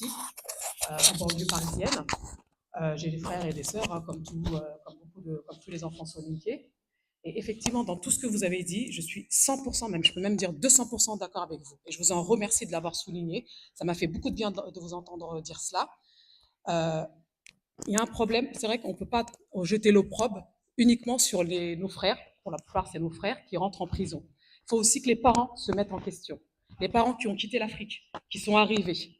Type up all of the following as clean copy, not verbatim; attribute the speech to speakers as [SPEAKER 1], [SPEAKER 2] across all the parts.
[SPEAKER 1] ici, en banlieue parisienne. J'ai des frères et des sœurs, hein, comme tous les enfants soninké. Et effectivement, dans tout ce que vous avez dit, je suis 100%, même, je peux même dire 200% d'accord avec vous. Et je vous en remercie de l'avoir souligné. Ça m'a fait beaucoup de bien de vous entendre dire cela. Il y a un problème, c'est vrai qu'on ne peut pas jeter l'opprobre uniquement sur nos frères. Pour la plupart, c'est nos frères qui rentrent en prison. Il faut aussi que les parents se mettent en question. Les parents qui ont quitté l'Afrique, qui sont arrivés,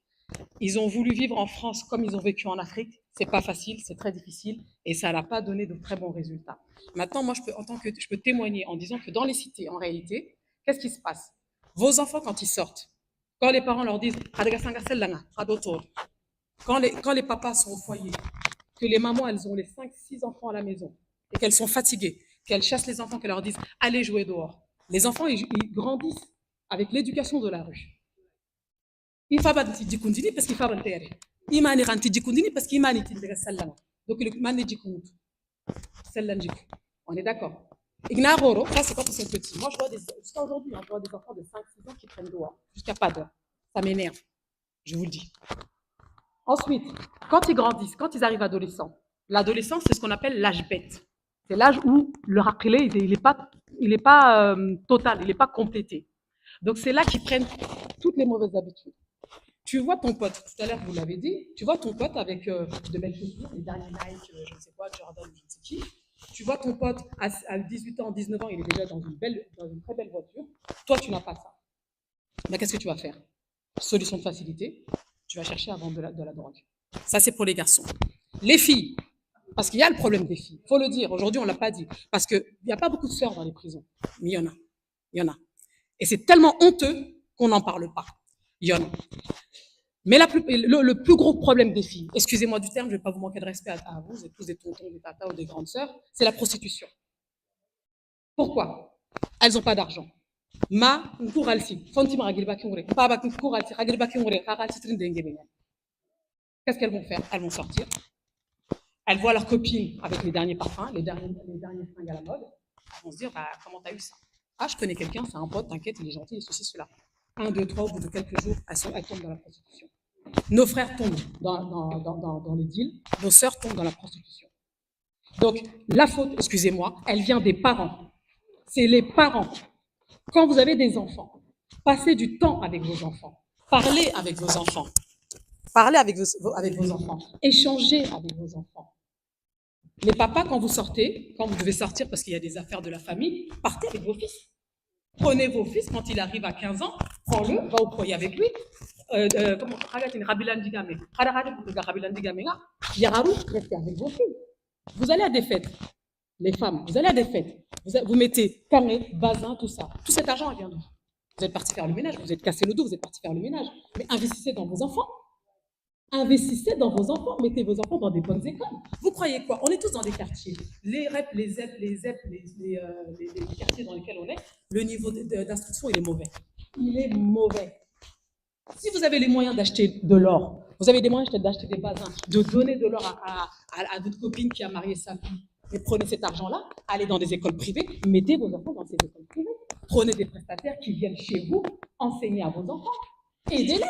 [SPEAKER 1] ils ont voulu vivre en France comme ils ont vécu en Afrique. C'est pas facile, c'est très difficile et ça n'a pas donné de très bons résultats. Maintenant, moi, je peux témoigner en disant que dans les cités, en réalité, qu'est-ce qui se passe? Vos enfants, quand ils sortent, quand les parents leur disent quand les papas sont au foyer, que les mamans, elles ont les 5, 6 enfants à la maison et qu'elles sont fatiguées, qu'elles chassent les enfants, qu'elles leur disent allez jouer dehors. Les enfants, ils grandissent avec l'éducation de la rue. Il faut pas dire kundini parce qu'il faut pas terre. Il m'a dit dire kundini parce qu'il m'a dit dire salama. Donc le m'a dit kundini. On est d'accord. Ignaro, ça c'est quand ils sont petits. Moi je vois jusqu'à aujourd'hui, je vois des enfants de 5, 6 ans qui prennent dehors jusqu'à pas d'heure. Ça m'énerve. Je vous le dis. Ensuite, quand ils grandissent, quand ils arrivent adolescents, l'adolescence c'est ce qu'on appelle l'âge bête. C'est l'âge où le raqilé il est pas total, il n'est pas complété. Donc c'est là qu'ils prennent toutes les mauvaises habitudes. Tu vois ton pote, tout à l'heure vous l'avez dit, tu vois ton pote avec de belles chaussures, les derniers Nike, je ne sais quoi, Jordan, je ne sais qui. Tu vois ton pote à 18 ans, 19 ans, il est déjà dans une très belle voiture. Toi, tu n'as pas ça. Mais qu'est-ce que tu vas faire? Solution de facilité, tu vas chercher à vendre de la drogue. Ça, c'est pour les garçons. Les filles, parce qu'il y a le problème des filles. Il faut le dire, aujourd'hui, on ne l'a pas dit. Parce qu'il n'y a pas beaucoup de sœurs dans les prisons. Mais il y en a. Il y en a. Et c'est tellement honteux qu'on n'en parle pas. Il y en a. Mais le plus gros problème des filles, excusez-moi du terme, je ne vais pas vous manquer de respect à vous, vous êtes tous des tontons, des tatas ou des grandes sœurs, c'est la prostitution. Pourquoi? Elles n'ont pas d'argent. Qu'est-ce qu'elles vont faire? Elles vont sortir. Elles voient leurs copines avec les derniers parfums, les derniers fringues à la mode. Elles vont se dire, bah, comment t'as eu ça? Ah, je connais quelqu'un, c'est un pote, t'inquiète, il est gentil, il est ceci, cela. 1, 2, 3, au bout de quelques jours, elles tombent dans la prostitution. Nos frères tombent dans le deal, nos sœurs tombent dans la prostitution. Donc, la faute, excusez-moi, elle vient des parents. C'est les parents. Quand vous avez des enfants, passez du temps avec vos enfants. Parlez avec vos enfants. Parlez avec vos enfants. Échangez avec vos enfants. Les papas, quand vous sortez, quand vous devez sortir parce qu'il y a des affaires de la famille, partez avec vos fils. Prenez vos fils, quand il arrive à 15 ans, prends-le, va au foyer avec lui. Restez avec vos filles. Vous allez à des fêtes, les femmes, vous allez à des fêtes, vous mettez carré, bazin, tout ça. Tout cet argent, il vient d'où? Vous êtes parti faire le ménage, vous êtes cassé le dos, vous êtes parti faire le ménage. Mais investissez dans vos enfants. Investissez dans vos enfants, mettez vos enfants dans des bonnes écoles. Vous croyez quoi? On est tous dans des quartiers. Les REP, les ZEP, les quartiers dans lesquels on est, le niveau d'instruction, il est mauvais. Il est mauvais. Si vous avez les moyens d'acheter de l'or, vous avez des moyens d'acheter des bazins, de donner de l'or à votre copine qui a marié sa fille, et prenez cet argent-là, allez dans des écoles privées, mettez vos enfants dans ces écoles privées. Prenez des prestataires qui viennent chez vous, enseigner à vos enfants, aidez-les.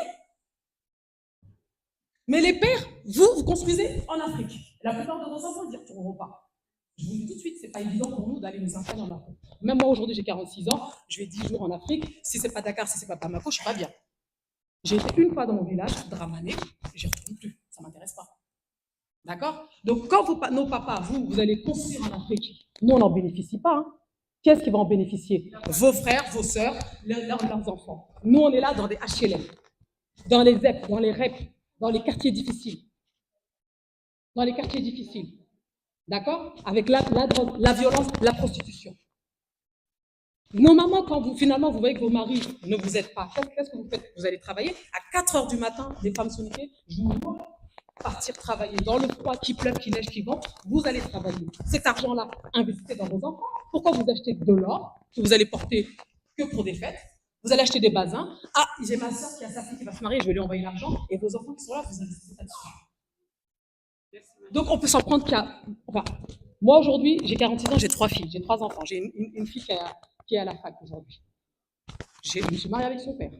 [SPEAKER 1] Mais les pères, vous construisez en Afrique. La plupart de vos enfants ne retourneront pas. Je vous le dis tout de suite, ce n'est pas évident pour nous d'aller nous installer en Afrique. Même moi, aujourd'hui, j'ai 46 ans, je vais 10 jours en Afrique. Si ce n'est pas Dakar, si ce n'est pas Bamako, je ne suis pas bien. J'ai été une fois dans mon village, Dramane, et je ne retourne plus. Ça ne m'intéresse pas. D'accord? Donc, quand nos papas, vous allez construire en Afrique, nous, on n'en bénéficie pas. Hein. Qu'est-ce qui va en bénéficier? Vos frères, vos sœurs, leurs enfants. Nous, on est là dans des HLM, dans les ZEP, dans les REP, dans les quartiers difficiles. Dans les quartiers difficiles. D'accord? Avec la drogue, la violence, la prostitution. Nos mamans, quand finalement vous voyez que vos maris ne vous aident pas, qu'est-ce que vous faites? Vous allez travailler à 4 heures du matin, des femmes souniquées, je vous vois partir travailler dans le froid, qui pleuve, qui neige, qui vente, vous allez travailler. Cet argent-là, investissez dans vos enfants. Pourquoi vous achetez de l'or que vous allez porter que pour des fêtes? Vous allez acheter des bazins. Ah, j'ai ma soeur qui a sa fille qui va se marier, je vais lui envoyer l'argent. Et vos enfants qui sont là, vous investissez là-dessus. Donc, on peut s'en prendre qu'à... Enfin, moi, aujourd'hui, j'ai 46 ans, j'ai 3 filles, j'ai 3 enfants. J'ai une fille qui est à la fac aujourd'hui. Je me suis mariée avec son père.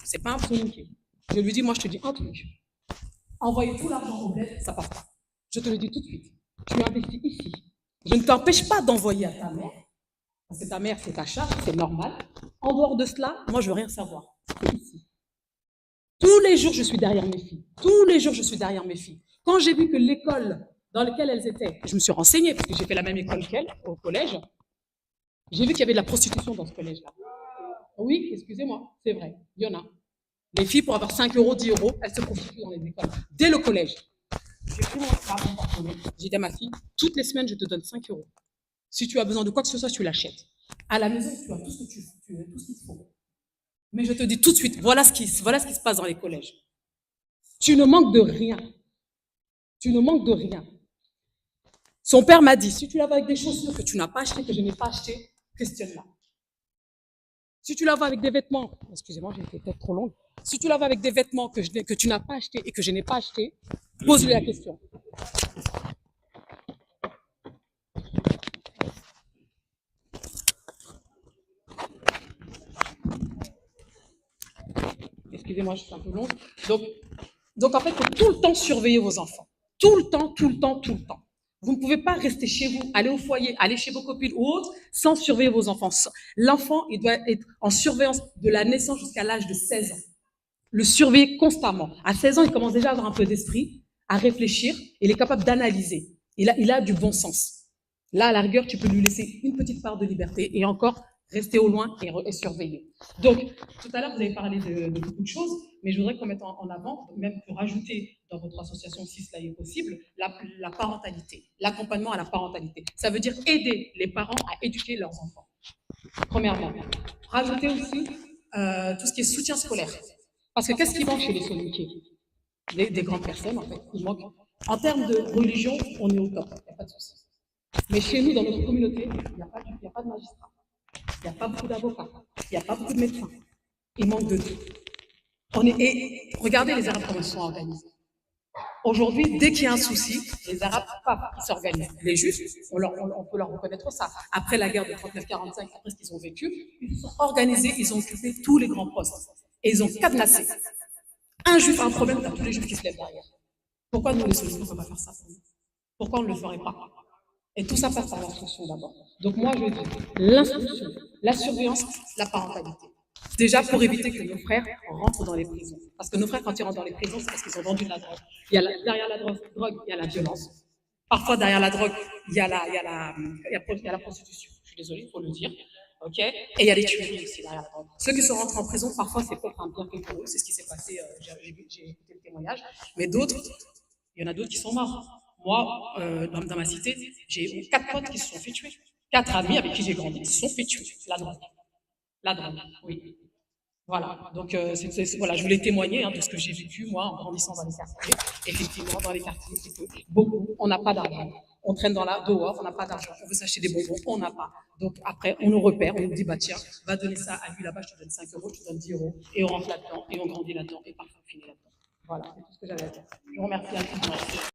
[SPEAKER 1] C'est pas un soninké. Je lui dis, moi, je te dis un truc. Envoyer tout l'argent au bled, ça passe pas. Je te le dis tout de suite. Tu investis ici. Je ne t'empêche pas d'envoyer à ta mère, parce que ta mère, c'est ta charge, c'est normal. En dehors de cela, moi, je veux rien savoir. C'est ici. Tous les jours, je suis derrière mes filles. Tous les jours, je suis derrière mes filles. Quand j'ai vu que l'école dans laquelle elles étaient, je me suis renseignée, parce que j'ai fait la même école qu'elles, au collège, j'ai vu qu'il y avait de la prostitution dans ce collège-là. Oui, excusez-moi, c'est vrai, il y en a. Les filles, pour avoir 5 euros, 10 euros, elles se prostituent dans les écoles. Dès le collège. J'ai pris mon porte-monnaie. J'ai dit à ma fille, toutes les semaines, je te donne 5 euros. Si tu as besoin de quoi que ce soit, tu l'achètes. À la maison, tu as tout ce que tu veux, tout ce qu'il te faut. Mais je te dis tout de suite, voilà ce qui se passe dans les collèges. Tu ne manques de rien. Tu ne manques de rien. Son père m'a dit, si tu la vas avec des chaussures que tu n'as pas achetées, que je n'ai pas achetées, questionne-la. Si tu la vas avec des vêtements, excusez-moi, j'ai été peut-être trop longue. Si tu la vas avec des vêtements que tu n'as pas achetés et que je n'ai pas achetés, pose-lui la question. Excusez-moi, je suis un peu longue. Donc en fait, il faut tout le temps surveiller vos enfants. Tout le temps, tout le temps, tout le temps. Vous ne pouvez pas rester chez vous, aller au foyer, aller chez vos copines ou autres, sans surveiller vos enfants. L'enfant, il doit être en surveillance de la naissance jusqu'à l'âge de 16 ans. Le surveiller constamment. À 16 ans, il commence déjà à avoir un peu d'esprit, à réfléchir, il est capable d'analyser. Il a du bon sens. Là, à la rigueur, tu peux lui laisser une petite part de liberté et encore rester au loin et surveiller. Donc, tout à l'heure, vous avez parlé de beaucoup de choses, mais je voudrais qu'on mette en avant, même pour ajouter dans votre association, si cela est possible, la parentalité, l'accompagnement à la parentalité. Ça veut dire aider les parents à éduquer leurs enfants. Premièrement, rajouter aussi tout ce qui est soutien scolaire. Parce que qu'est-ce qui manque chez les soninké? Des grandes personnes, en fait, il manque. En termes de religion, on est au top, il n'y a pas de souci. Mais chez nous, dans notre communauté, il n'y a pas de magistrats, il n'y a pas beaucoup d'avocats, il n'y a pas beaucoup de médecins. Il manque de tout. Et regardez les Arabes comment ils sont organisés. Aujourd'hui, dès qu'il y a un souci, les Arabes, ils s'organisent. Les Juifs, on peut leur reconnaître ça. Après la guerre de 39-45, après ce qu'ils ont vécu, ils se sont organisés, ils ont occupé tous les grands postes. Et ils ont cadenassé. Un Juif a un problème, t'as tous les Juifs qui se lèvent derrière. Pourquoi nous, les solutions, on ne peut pas faire ça? Pourquoi on ne le ferait pas? Et tout ça passe par l'instruction d'abord. Donc moi, je dis l'instruction, la surveillance, la parentalité. Déjà pour éviter que nos frères rentrent dans les prisons. Parce que nos frères, quand ils rentrent dans les prisons, c'est parce qu'ils ont vendu de la drogue. Derrière la drogue, il y a la violence. Parfois, derrière la drogue, il y a la prostitution. Je suis désolée, il faut le dire. Okay. Et il y a les tueries aussi derrière la drogue. Ceux qui sont rentrés en prison, parfois, c'est peut-être un bienfait pour eux. C'est ce qui s'est passé, j'ai écouté le témoignage. Mais d'autres, il y en a d'autres qui sont morts. Moi, dans ma cité, j'ai 4 potes qui se sont fait tuer. 4 amis avec qui j'ai grandi, ils se sont fait tuer. La drogue. La drogue, oui. Voilà, donc voilà, je voulais témoigner de ce que j'ai vécu, moi, en grandissant dans les quartiers. Effectivement, dans les quartiers, c'est que beaucoup, on n'a pas d'argent. On traîne dehors, on n'a pas d'argent. On veut s'acheter des bonbons, on n'a pas. Donc après, on nous repère, on nous dit, bah tiens, va donner ça à lui là-bas, je te donne 5 euros, je te donne 10 euros. Et on rentre là-dedans, et on grandit là-dedans, et parfois on finit là-dedans. Voilà, c'est tout ce que j'avais à dire. Je vous remercie.